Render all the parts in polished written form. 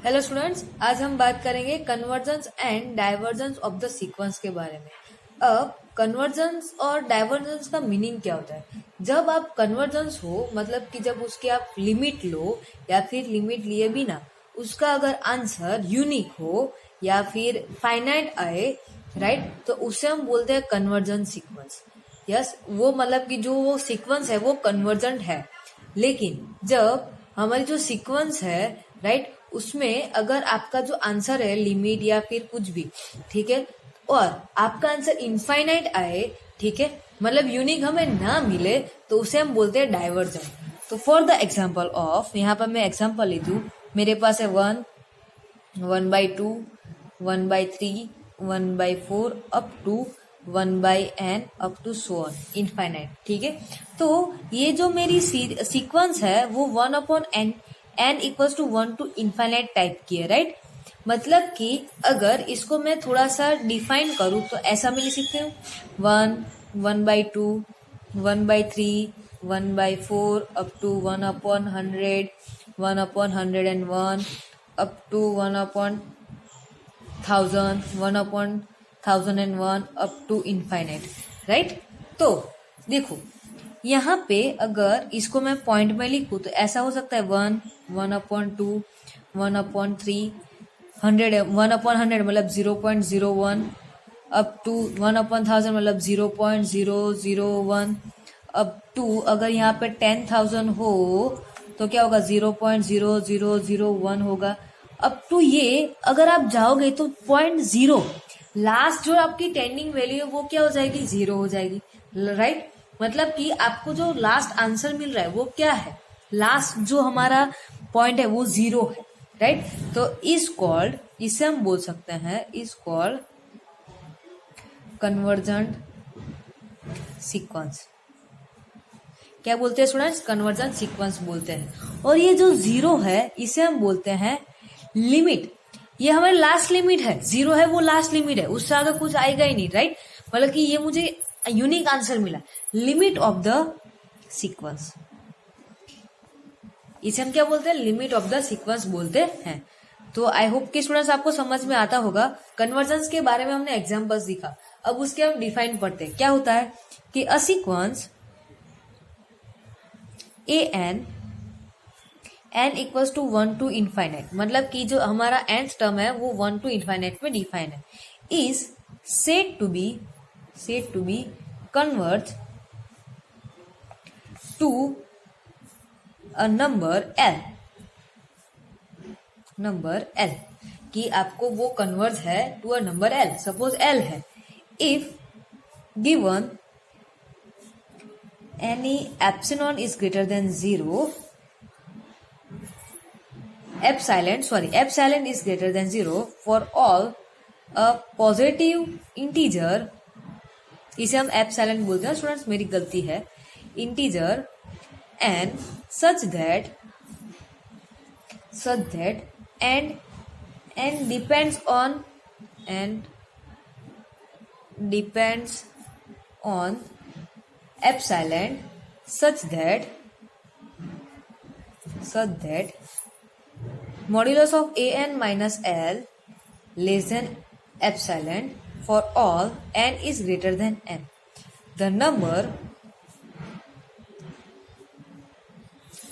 Hello students, आज हम बात करेंगे convergence and divergence of the sequence के बारे में। अब कन्वर्जेंस और डाइवर्जेंस का मीनिंग क्या होता है? जब आप कन्वर्जेंस हो मतलब कि जब उसके आप लिमिट लो या फिर लिमिट लिए बिना उसका अगर आंसर यूनिक हो या फिर फाइनाइट आए, राइट, तो उसे हम बोलते हैं कन्वर्जेंस सीक्वेंस। यस, वो मतलब कि जो वो सीक्वेंस है वो कन्वर्जेंट है। लेकिन जब हमारी जो सीक्वेंस है, राइट, उसमें अगर आपका जो आंसर है लिमिट या फिर कुछ भी, ठीक है, और आपका आंसर इनफाइनाइट आए, ठीक है, मतलब यूनिक हमें ना मिले, तो उसे हम बोलते हैं डाइवर्जेंट। तो फॉर द एग्जाम्पल ऑफ, यहाँ पर मैं एग्जाम्पल ले दूं, मेरे पास है 1, 1/2, 1/3, 1/4 up to 1/n up to so on infinite, ठीक है। तो ये जो मेरी सीक्वेंस है वो 1/n n = 1 to infinite type की है, राइट। मतलब कि अगर इसको मैं थोड़ा सा डिफाइन करूं तो ऐसा मैं लिख सकती हूँ 1, 1/2, 1/3, 1/4 up to 1/100, 1/101 up to 1/1000, 1/1001 up to infinite, right. तो देखो यहाँ पे अगर इसको मैं पॉइंट में लिखूं तो ऐसा हो सकता है 1, 1/2, 1/3, 100, 1/100 मतलब 0.01 अप टू 1/1000 मतलब 0.001 अप टू, अगर यहाँ पे 10,000 हो तो क्या होगा 0.0001 होगा। अप टू ये अगर आप जाओगे तो 0.0, लास्ट जो आपकी टेंडिंग वैल्यू है वो क्या हो जाएगी, 0 हो जाएगी, राइट। मतलब कि आपको जो लास्ट आंसर मिल रहा है वो क्या है, लास्ट जो हमारा पॉइंट है वो 0 है, राइट। तो इस कॉल्ड, इसे हम बोल सकते हैं इस कॉल्ड कन्वर्जेंट सीक्वेंस। क्या बोलते हैं स्टूडेंट्स? कन्वर्जेंट सीक्वेंस बोलते हैं। और ये जो 0 है इसे हम बोलते हैं लिमिट। ये हमारी लास्ट लिमिट है, 0 है वो लास्ट लिमिट है, उससे आगे कुछ आएगा ही नहीं, राइट। मतलब कि ये मुझे यूनिक आंसर मिला, लिमिट ऑफ द सीक्वेंस। इसे हम क्या बोलते हैं? लिमिट ऑफ द सीक्वेंस बोलते हैं। तो आई होप कि स्टूडेंट्स आपको समझ में आता होगा। कन्वर्जेंस के बारे में हमने एग्जांपल्स दिखा, अब उसके हम डिफाइन पढ़ते हैं। क्या होता है कि a sequence an n = 1 to infinite, मतलब कि जो हमारा nth टर्म है वो 1 to इनफाइनाइट में डिफाइन है, is said to be converge to a number L, कि आपको वो कन्वर्ज है to a number L, suppose L है। If given any epsilon is greater than 0, epsilon is greater than 0 for all a positive integer, इसे हम epsilon बोलते हैं students, मेरी गलती है, integer n such that and depends on epsilon such that modulus of an minus L less than epsilon for all n is greater than n. The number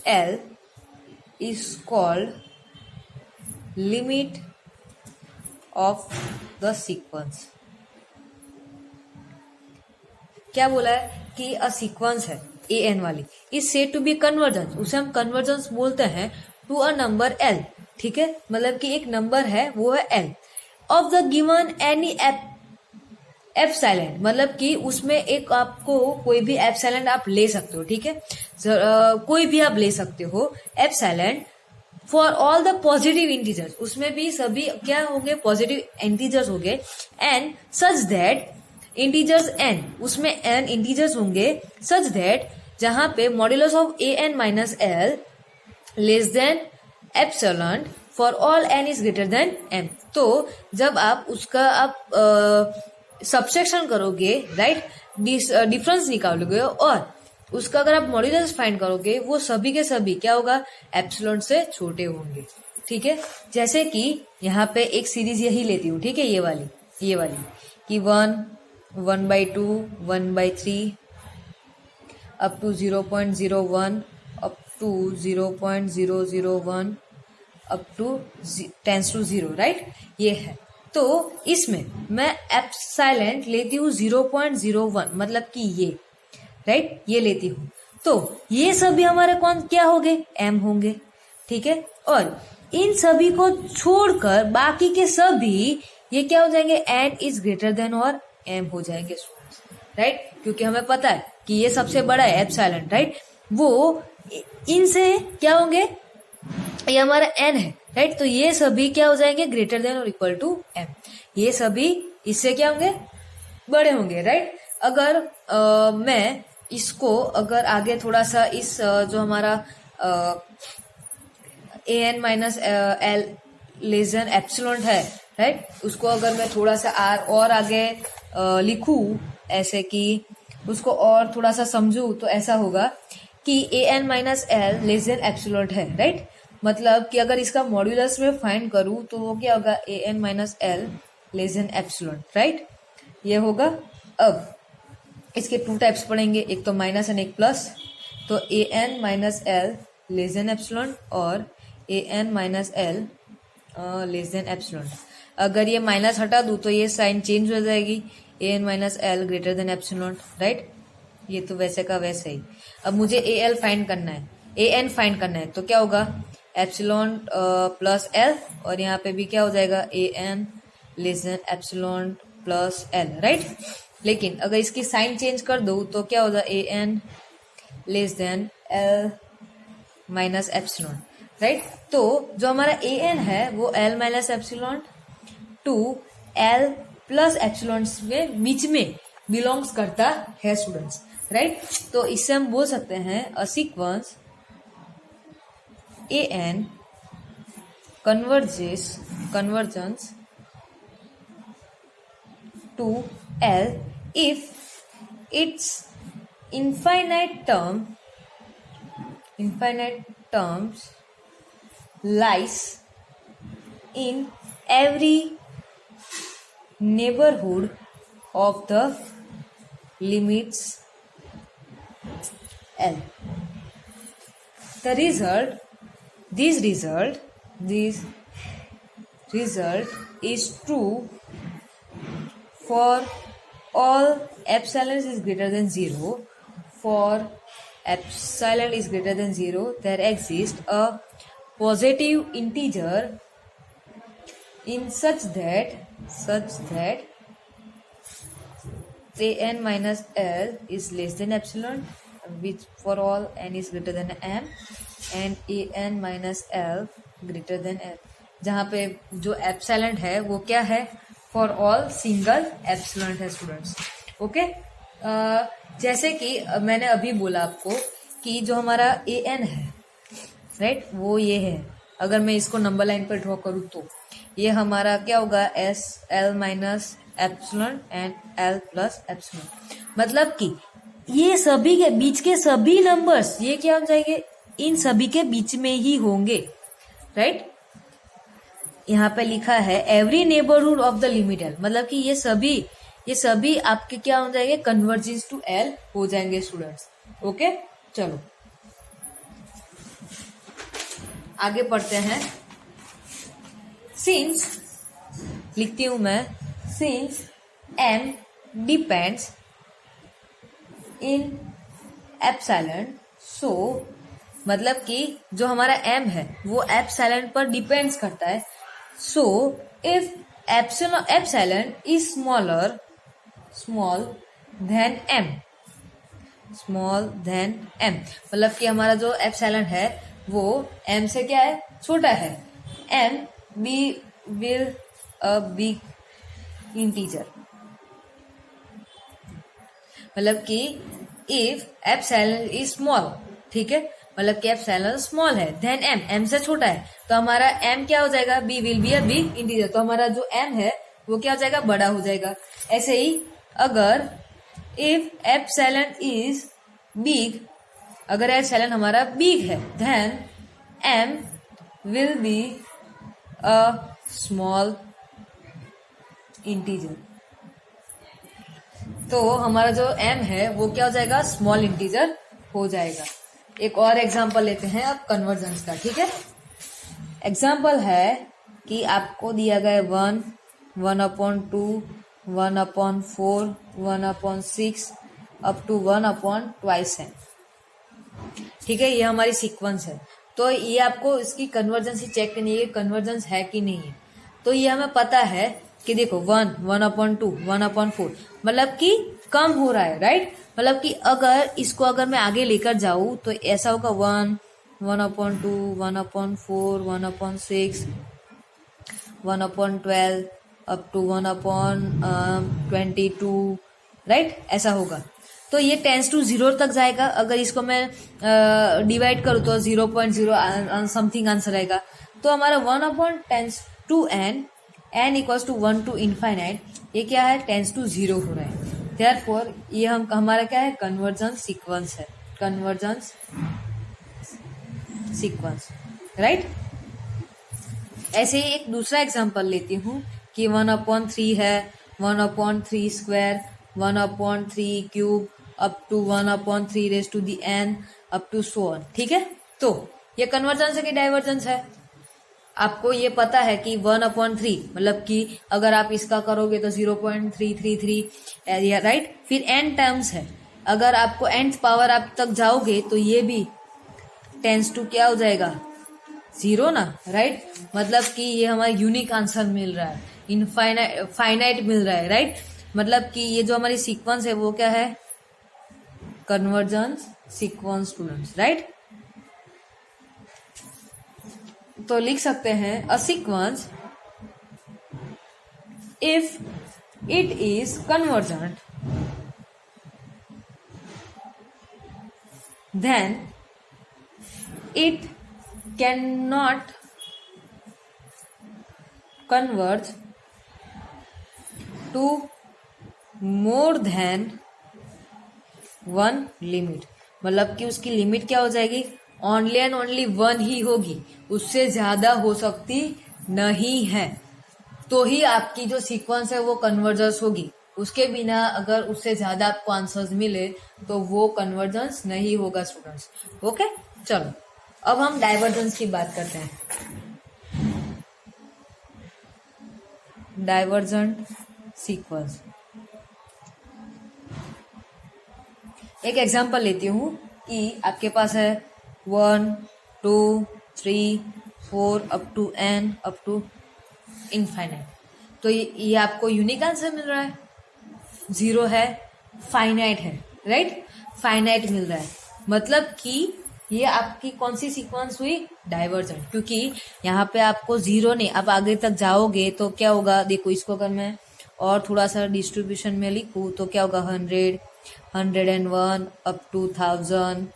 L is called limit of the sequence. क्या बोला है कि a sequence है a n वाली is said to be convergence, उसे हम convergence बोलते हैं टू अ नंबर एल, ठीक है, मतलब कि एक नंबर है वो है L, of the given any epsilon, मतलब कि उसमें एक आपको कोई भी एप्सिलॉन आप ले सकते हो, ठीक है, कोई भी आप ले सकते हो epsilon for all the positive integers, उसमें भी सभी क्या होंगे, पॉजिटिव इंटीजर्स होंगे, and such that integers n, उसमें एन इंटीजर्स होंगे, सच दैट जहां पे modulus of a n minus l less than epsilon for all n is greater than m. तो जब आप उसका आप सबसेक्शन करोगे, राइट, डिफरेंस निकालोगे और उसका अगर आप मॉड्यूलस फाइंड करोगे वो सभी के सभी क्या होगा, एप्सिलॉन से छोटे होंगे, ठीक है, जैसे कि यहाँ पे एक सीरीज यही लेती हूँ, ठीक है, ये वाली कि 1/2 1/3 up to 0.01 up to 0.001 up to tends to 0, right, ये है। तो इसमें मैं एप्सिलॉन लेती हूँ 0.01, मतलब कि ये, राइट, ये लेती हूँ। तो ये सभी हमारे कौन क्या होंगे, एम होंगे, ठीक है। और इन सभी को छोड़कर बाकी के सभी ये क्या हो जाएंगे, एन इज ग्रेटर देन और एम हो जाएंगे, राइट, क्योंकि हमें पता है कि ये सबसे बड़ा है एप्सिलॉन, राइट। वो इनसे क्या होंगे, ये हमारा एन है, राइट, तो ये सभी क्या हो जाएंगे, ग्रेटर देन और इक्वल टू एम। ये सभी इससे क्या होंगे, बड़े होंगे, राइट। अगर मैं इसको अगर आगे थोड़ा सा इस जो हमारा a n minus l less than epsilon है, राइट, उसको अगर मैं थोड़ा सा आर और आगे लिखूं, ऐसे कि उसको और थोड़ा सा समझूं, तो ऐसा होगा कि a n minus l less than epsilon है, राइट। मतलब कि अगर इसका मॉड्यूलस में फाइंड करूं तो वो क्या होगा, a n minus l less than epsilon, right, ये होगा। अब इसके टू टाइप्स पढ़ेंगे, एक तो माइनस एंड एक प्लस। तो a n minus l less than epsilon और a n minus l less than epsilon. अगर ये माइनस हटा दूं तो ये साइन चेंज हो जाएगी, a n minus l greater than epsilon, right, ये तो वैसे का वैसे ही। अब मुझे ए एल फाइंड करना है, ए एन फाइंड करना है, तो क्या होगा, एप्सिलॉन प्लस एल, और यहाँ पे भी क्या हो जाएगा, a n less than epsilon plus l, right. लेकिन अगर इसकी साइन चेंज कर दो तो क्या होगा, a n less than l minus epsilon, right. तो जो हमारा ए एन है वो l minus epsilon to l plus epsilon में बीच में बिलोंग्स करता है स्टूडेंट्स, राइट। तो इससे हम बोल सकते हैं a sequence a n convergence to L if its infinite terms lies in every neighborhood of the limits L. This result is true for all epsilon is greater than 0. For epsilon is greater than 0, there exists a positive integer in such that an minus L is less than epsilon, which for all n is greater than m, and an minus L greater than L, जहाँ पे जो epsilon है वो क्या है, for all single epsilon है students, okay. जैसे कि मैंने अभी बोला आपको कि जो हमारा ए एन है, राइट, वो ये है। अगर मैं इसको नंबर लाइन पर ड्रॉ करूँ तो ये हमारा क्या होगा, S L minus epsilon and L plus epsilon. मतलब कि ये सभी के बीच के सभी नंबर्स ये क्या हो जाएंगे, इन सभी के बीच में ही होंगे, राइट। यहाँ पे लिखा है every neighbourhood of the limit L, मतलब कि ये सभी आपके क्या हो जाएंगे, कन्वर्जेंस टू एल हो जाएंगे स्टूडेंट्स, ओके। चलो आगे पढ़ते हैं। सिंस लिखती हूं मैं, सिंस एम डिपेंड्स इन एप्सिलॉन, सो मतलब कि जो हमारा m है वो एप्सिलॉन पर डिपेंड्स करता है। So if epsilon is small then m, मतलब कि हमारा जो एप्सिलॉन है वो m से क्या है, छोटा है। m will a big integer, मतलब कि इफ एप्सिलॉन इज स्मॉल, ठीक है, मतलब कि एप्सिलॉन स्मॉल है, देन m से छोटा है, तो हमारा m क्या हो जाएगा, b will be a big integer, तो हमारा जो m है वो क्या हो जाएगा, बड़ा हो जाएगा। ऐसे ही अगर इफ एप्सिलॉन इज बिग, अगर एप्सिलॉन हमारा बिग है, then m will be a small integer. तो हमारा जो m है वो क्या हो जाएगा, स्मॉल इंटीजर हो जाएगा। एक और एग्जांपल लेते हैं अब कन्वर्जेंस का, ठीक है। एग्जांपल है कि आपको दिया गया 1, 1/2, 1/4, 1/6 अप टू 1/2n, ठीक है। ये हमारी सीक्वेंस है। तो ये आपको इसकी कन्वर्जेंस ही चेक करनी है, कन्वर्जेंस है कि नहीं है। तो ये हमें पता है कि देखो 1, 1/2, 1/4 मतलब कि कम हो रहा है, राइट। मतलब कि अगर मैं आगे लेकर जाऊं तो ऐसा होगा 1, 1/2, 1/4, 1/6, 1/12 अप टू 1/22, राइट, ऐसा होगा। तो ये टेंस टू 0 तक जाएगा। अगर इसको मैं डिवाइड करूँ तो 0.0 समथिंग आंसर आएगा। तो हमारा 1/10 n equals to 1 to infinite, ये क्या है, टेंस टू 0 हो रहा है। देयरफॉर ये हमारा क्या है, कन्वर्जेंस सीक्वेंस है, कन्वर्जेंस सीक्वेंस, राइट। ऐसे ही एक दूसरा एग्जांपल लेती हूँ कि 1/3 है, 1/3 square, 1/3 cube up to 1/3 raise to the n up to so on, ठीक है। तो ये कन्वर्जेंस है कि डाइवर्जेंस है। आपको ये पता है कि 1/3 मतलब कि अगर आप इसका करोगे तो 0.333, राइट। फिर n टर्म्स है, अगर आपको nth पावर आप तक जाओगे तो ये भी टेंस टू क्या हो जाएगा, 0 ना, राइट। मतलब कि ये हमारा यूनिक आंसर मिल रहा है, फाइनाइट मिल रहा है, राइट। मतलब कि ये जो हमारी सीक्वेंस है वो क्या है, कन्वर्जेंस सीक्वेंस स्टूडेंट्स, राइट। तो लिख सकते हैं a sequence if it is convergent then it cannot converge to more than one limit। मतलब कि उसकी लिमिट क्या हो जाएगी, ओनली एंड ओनली 1 ही होगी, उससे ज्यादा हो सकती नहीं है। तो ही आपकी जो सीक्वेंस है वो कन्वर्जेंस होगी। उसके बिना अगर उससे ज्यादा आपको आंसर्स मिले तो वो कन्वर्जेंस नहीं होगा स्टूडेंट्स, ओके। चलो अब हम डाइवर्जेंस की बात करते हैं। डाइवर्जेंट सीक्वेंस, एक एग्जांपल लेती हूँ कि आपके पास है 1, 2, 3, 4 up to n up to infinite. तो ये आपको यूनिक आंसर मिल रहा है, 0 है, फाइनाइट है, राइट, फाइनाइट मिल रहा है। मतलब कि ये आपकी कौन सी सीक्वेंस हुई, डाइवर्जेंट, क्योंकि यहाँ पे आपको 0 नहीं, आप आगे तक जाओगे तो क्या होगा, देखो इसको अगर मैं और थोड़ा सा डिस्ट्रीब्यूशन में लिखूं तो क्या होगा, 100, 101 up to 1000,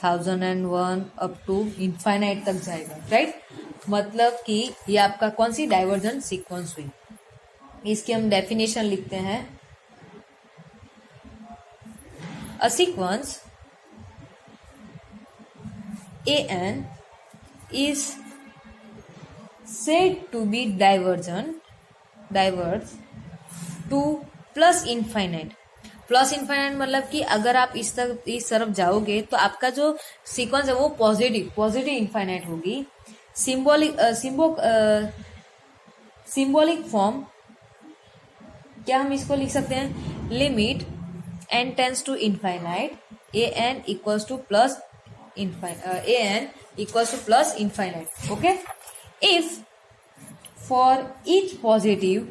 1001 up to infinite तक जाएगा, राइट। मतलब कि ये आपका कौन सी डाइवर्जेंट सीक्वेंस हुई। इसकी हम डेफिनेशन लिखते हैं, a sequence an is said to be diverge to plus infinite। Plus infinite मतलब कि अगर आप इस तरफ जाओगे तो आपका जो सीक्वेंस है वो पॉजिटिव इनफाइनाइट होगी। सिंबॉलिक फॉर्म क्या हम इसको लिख सकते हैं, limit n tends to infinite an equals to plus an equals to plus infinite, okay। If for each positive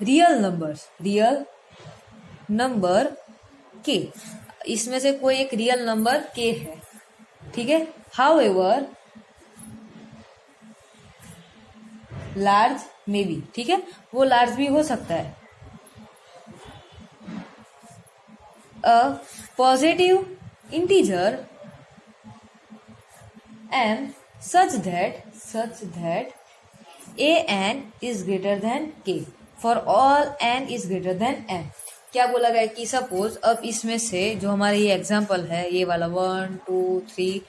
real number k, इसमें से कोई एक रियल नंबर k है, ठीक है। however लार्ज में भी, ठीक है, वो लार्ज भी हो सकता है। A positive integer m such that an is greater than k for all n is greater than m। क्या बोला गया कि सपोज अब इसमें से जो हमारे ये एग्जांपल है, ये वाला 1, 2, 3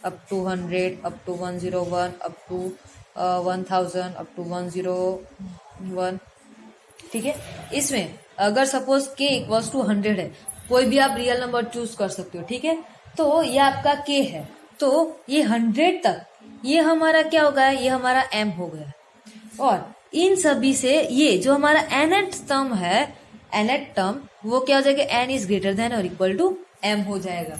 up to 100, up to 101, up to 1000, up to 101। ठीक है, इसमें अगर सपोज k इक्वल्स टू 100 है, कोई भी आप रियल नंबर चूज कर सकते हो। ठीक है, तो ये आपका k है, तो ये 100 तक ये हमारा क्या हो गया, ये हमारा m हो गया। और इन सभी से ये जो हमारा nth टर्म है, nth टर्म वो क्या हो जाएगा, n इज ग्रेटर देन और इक्वल टू m हो जाएगा।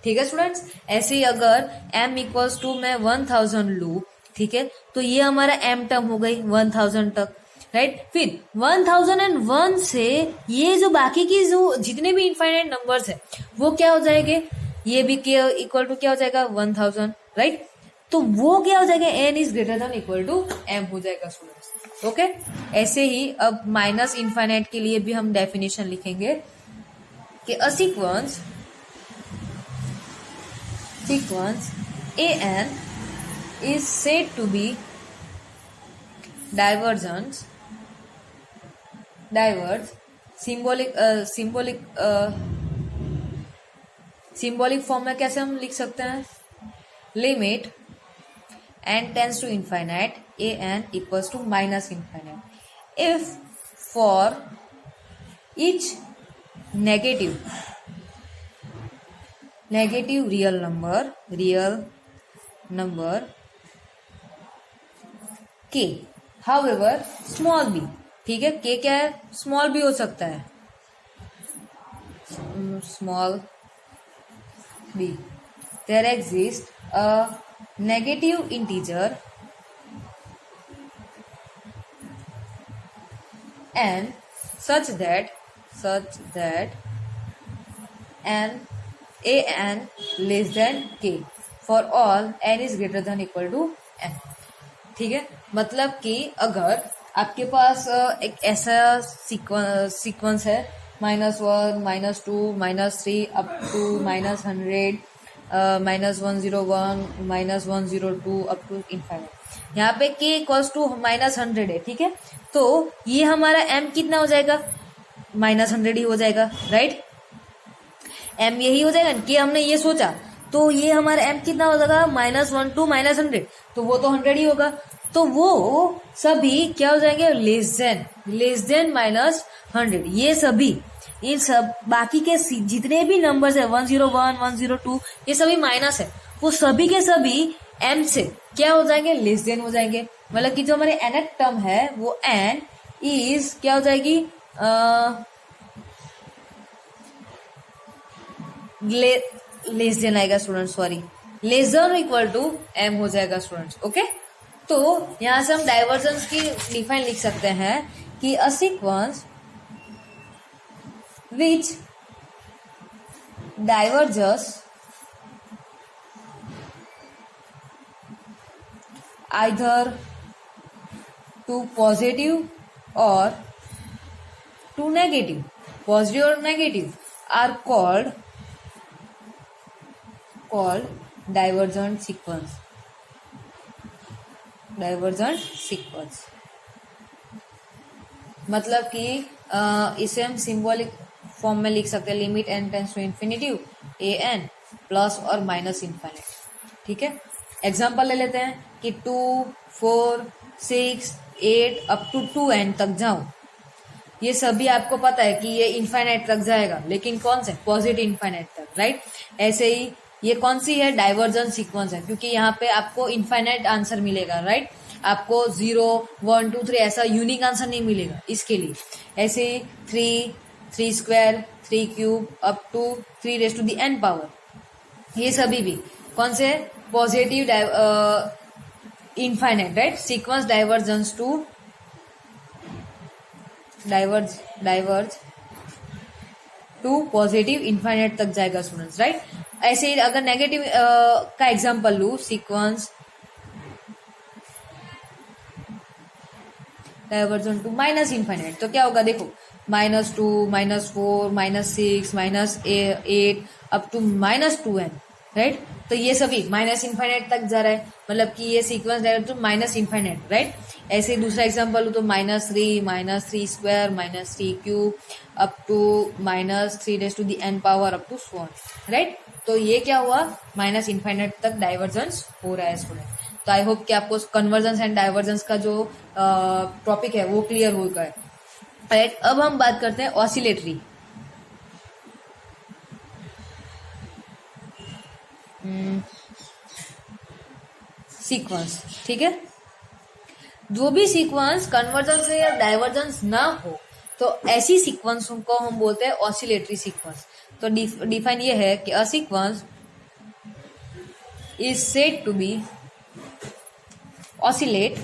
ठीक है स्टूडेंट्स, ऐसे ही अगर m इक्वल्स टू मैं 1000 लू, ठीक है, तो ये हमारा m टर्म हो गई 1000 तक, राइट। फिर 1001 से ये जो बाकी की जो जितने भी इनफाइनाइट नंबर्स है वो क्या हो जाएंगे, ये भी k इक्वल टू क्या हो जाएगा 1000, राइट। तो वो क्या हो जाएगा, n is greater than equal to m हो जाएगा स्टूडेंट्स। ओके, ऐसे ही अब माइनस इनफाइनाइट के लिए भी हम डेफिनेशन लिखेंगे कि a sequence an is said to be diverge symbolic form में कैसे हम लिख सकते हैं, limit n tends to infinite an equals to minus infinite if for each negative real number k however small b। ठीक है, k क्या है, स्मॉल b हो सकता है, small b, there exist a negative integer n such that an less than k for all n is greater than equal to m। ठीक है, मतलब कि अगर आपके पास एक ऐसा सीक्वेंस है -1, -2, -3 up to -100, -101, -102 up to infinite, यहाँ पे k इक्वल्स टू -100 है। ठीक है, तो ये हमारा m कितना हो जाएगा, -100 ही हो जाएगा, राइट। m यही हो जाएगा कि हमने ये सोचा, तो ये हमारा m कितना हो जाएगा, -1 टू -100, तो वो तो 100 ही होगा। तो वो सभी क्या हो जाएंगे, लेस देन -100। ये सभी इन सब बाकी के जितने भी नंबर्स है 101, 102, ये सभी माइनस है, वो सभी के सभी m से क्या हो जाएंगे, लेस देन हो जाएंगे। मतलब कि जो हमारे nth टर्म है वो n इज क्या हो जाएगी, लेस देन आएगा student, sorry, less than equal to m हो जाएगा स्टूडेंट्स। ओके, तो यहां से हम डाइवर्जेंस की डिफाइन लिख सकते हैं कि a sequence which diverges either to positive or to negative, positive or negative are called divergent sequence, मतलब कि इसे हम सिंबॉलिक फॉर्म में लिख सकते हैं, limit n tends to infinitive an plus और माइनस इनफाइनाइट। ठीक है, एग्जांपल ले लेते हैं कि 2, 4, 6, 8 अप टू 2n तक जाऊं, ये सभी आपको पता है कि ये इनफाइनाइट तक जाएगा, लेकिन कौन से, पॉजिटिव इनफाइनाइट तक, राइट। ऐसे ही ये कौन सी है, डाइवर्जेंट सीक्वेंस है, क्योंकि यहाँ पे आपको इनफाइनाइट आंसर मिलेगा, राइट। आपको 0, 1, 2, 3 ऐसा यूनिक आंसर नहीं मिलेगा इसके लिए। ऐसे 3 square, 3 cube up to 3 raise to the n power, ये सभी भी कौन से, positive infinite, right. Sequence divergence to diverge to positive infinite तक जाएगा स्टूडेंट्स, राइट। ऐसे ही अगर नेगेटिव का एग्जांपल लू, sequence divergent to minus infinite, तो क्या होगा, देखो -2, -4, -6, -8 अप टू -2n, राइट। तो ये सभी माइनस इनफाइनाइट तक जा रहा है, मतलब कि ये sequence direct to minus infinite, right. ऐसे ही दूसरा एग्जांपल हो तो -3 square, -3 cube up to -3 raise to the n power up to 1, right. तो ये क्या हुआ, माइनस इनफाइनाइट तक डाइवर्जेंस हो रहा है स्टूडेंट। तो आई होप कि आपको कन्वर्जेंस एंड डाइवर्जेंस का जो टॉपिक है वो क्लियर हो गया है। राइट, अब हम बात करते हैं ऑसिलेटरी। सीक्वेंस, ठीक है। जो भी सीक्वेंस कन्वर्जेंस या डाइवर्जेंस ना हो तो ऐसी सीक्वेंस को हम बोलते हैं ऑसिलेटरी सीक्वेंस। तो डिफाइन ये है कि a sequence is said to be oscillate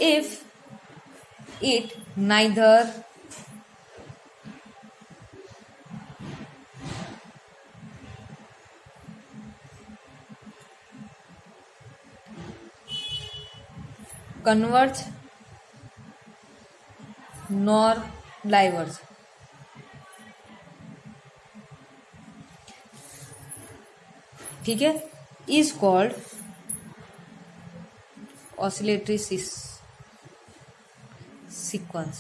if it neither converge nor diverge। ठीक है, is called oscillatory sequence।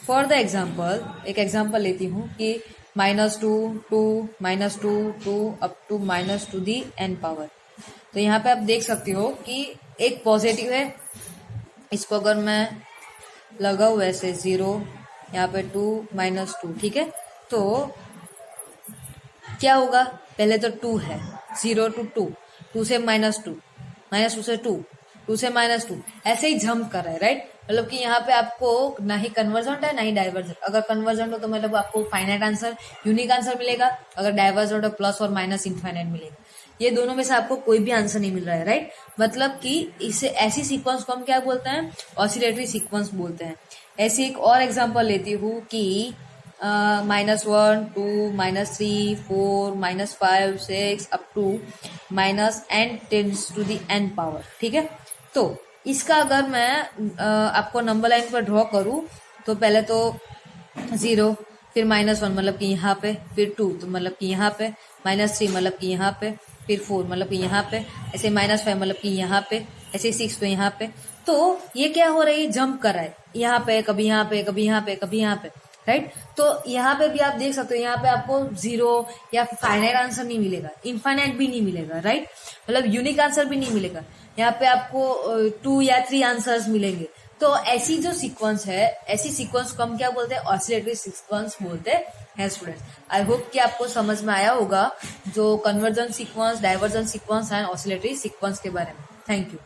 For the example, एक एग्जाम्पल लेती हूँ कि -2 2 -2 2 up to -2 the n power. तो यहाँ पे आप देख सकते हो कि एक पॉजिटिव है, इसको अगर मैं लगाऊं वैसे 0, यहाँ पे 2 -2, ठीक है। तो क्या होगा, पहले तो 2 है, 0 to 2, 2 से -2, -2 से 2, 2 से -2, ऐसे ही जंप कर रहा है। राइट, मतलब कि यहाँ पे आपको ना ही कन्वर्जेंट है ना ही डाइवर्जेंट। अगर कन्वर्जेंट हो तो मतलब आपको फाइनाइट आंसर, यूनिक आंसर मिलेगा। अगर डाइवर्जेंट हो प्लस और माइनस इनफाइनाइट मिलेगा। ये दोनों में से आपको कोई भी आंसर नहीं मिल रहा है। राइट, मतलब कि इसे ऐसी सीक्वेंस को हम क्या बोलते हैं, ऑसिलेटरी सीक्वेंस बोलते हैं। ऐसी एक और एग्जाम्पल लेती हूँ कि -1 2 -3 4 -5 6 up to -n tends to the n power. ठीक है, तो इसका अगर मैं आपको नंबर लाइन पर ड्रॉ करूं तो पहले तो 0, फिर -1 मतलब कि यहाँ पे, फिर 2 तो मतलब कि यहाँ पे, -3 मतलब कि यहाँ पे, फिर 4 मतलब कि यहाँ पे, ऐसे -5 मतलब कि यहाँ पे, ऐसे 6 तो यहाँ पे। तो ये क्या हो रहा है, जंप कर रहा है, यहाँ पे कभी यहाँ पे कभी यहाँ पे कभी यहाँ पे। राइट, तो यहाँ पे भी आप देख सकते हो, यहाँ पे आपको 0 या फाइनाइट आंसर नहीं मिलेगा, इनफाइनाइट भी नहीं मिलेगा। राइट, मतलब यूनिक आंसर भी नहीं मिलेगा। यहाँ पे आपको 2 या 3 आंसर्स मिलेंगे। तो ऐसी जो सीक्वेंस है, ऐसी सीक्वेंस को हम क्या बोलते हैं, ऑसिलेटरी सीक्वेंस बोलते हैं स्टूडेंट्स। आई होप कि आपको समझ में आया होगा जो convergent sequence, divergent sequence and oscillatory sequence के बारे में। Thank you.